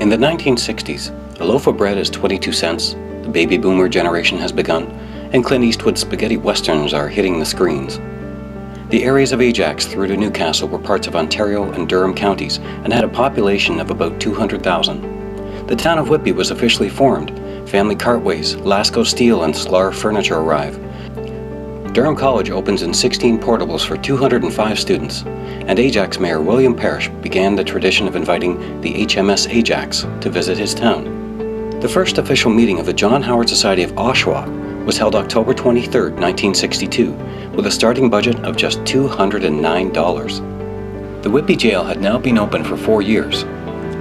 In the 1960s, a loaf of bread is 22 cents, the baby boomer generation has begun, and Clint Eastwood's spaghetti westerns are hitting the screens. The areas of Ajax through to Newcastle were parts of Ontario and Durham counties and had a population of about 200,000. The town of Whitby was officially formed. Family Cartways, Lasco Steel and Slar Furniture arrive. Durham College opens in 16 portables for 205 students, and Ajax Mayor William Parrish began the tradition of inviting the HMS Ajax to visit his town. The first official meeting of the John Howard Society of Oshawa was held October 23, 1962, with a starting budget of just $209. The Whitby Jail had now been open for 4 years.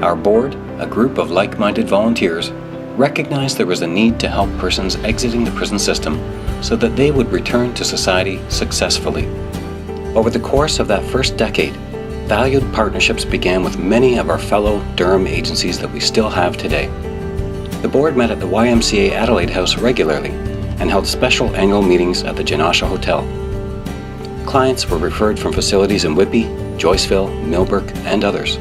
Our board, a group of like-minded volunteers, recognized there was a need to help persons exiting the prison system so that they would return to society successfully. Over the course of that first decade, valued partnerships began with many of our fellow Durham agencies that we still have today. The board met at the YMCA Adelaide House regularly and held special annual meetings at the Janasha Hotel. Clients were referred from facilities in Whitby, Joyceville, Millbrook, and others.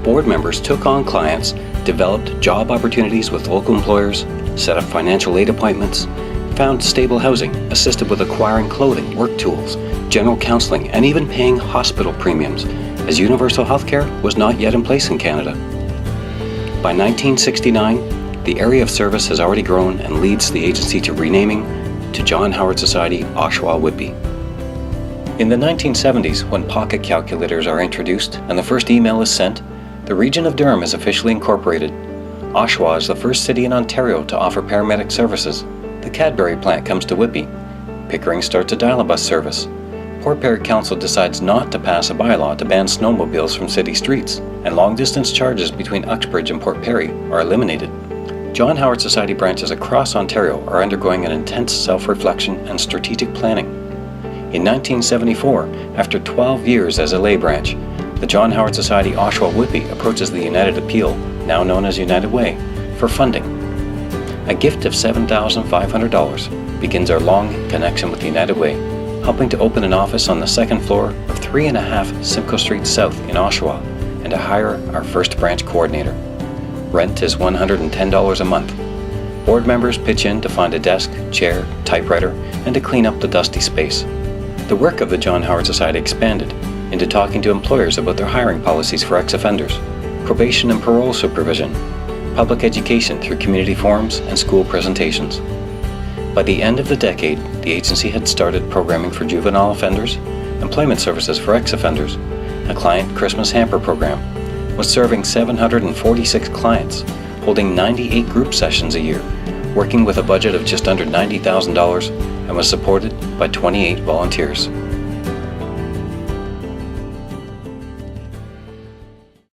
Board members took on clients, developed job opportunities with local employers, set up financial aid appointments, found stable housing, assisted with acquiring clothing, work tools, general counseling, and even paying hospital premiums, as universal healthcare was not yet in place in Canada. By 1969, the area of service has already grown and leads the agency to renaming to John Howard Society, Oshawa, Whitby. In the 1970s, when pocket calculators are introduced and the first email is sent, the Region of Durham is officially incorporated. Oshawa is the first city in Ontario to offer paramedic services. The Cadbury plant comes to Whitby. Pickering starts a dial-a-bus service. Port Perry Council decides not to pass a bylaw to ban snowmobiles from city streets, and long-distance charges between Uxbridge and Port Perry are eliminated. John Howard Society branches across Ontario are undergoing an intense self-reflection and strategic planning. In 1974, after 12 years as a lay branch, the John Howard Society Oshawa Whitby approaches the United Appeal, now known as United Way, for funding. A gift of $7,500 begins our long connection with the United Way, helping to open an office on the second floor of 3.5 Simcoe Street South in Oshawa and to hire our first branch coordinator. Rent is $110 a month. Board members pitch in to find a desk, chair, typewriter, and to clean up the dusty space. The work of the John Howard Society expanded into talking to employers about their hiring policies for ex-offenders, probation and parole supervision, public education through community forums and school presentations. By the end of the decade, the agency had started programming for juvenile offenders, employment services for ex-offenders, a client Christmas hamper program, was serving 746 clients, holding 98 group sessions a year, working with a budget of just under $90,000, and was supported by 28 volunteers.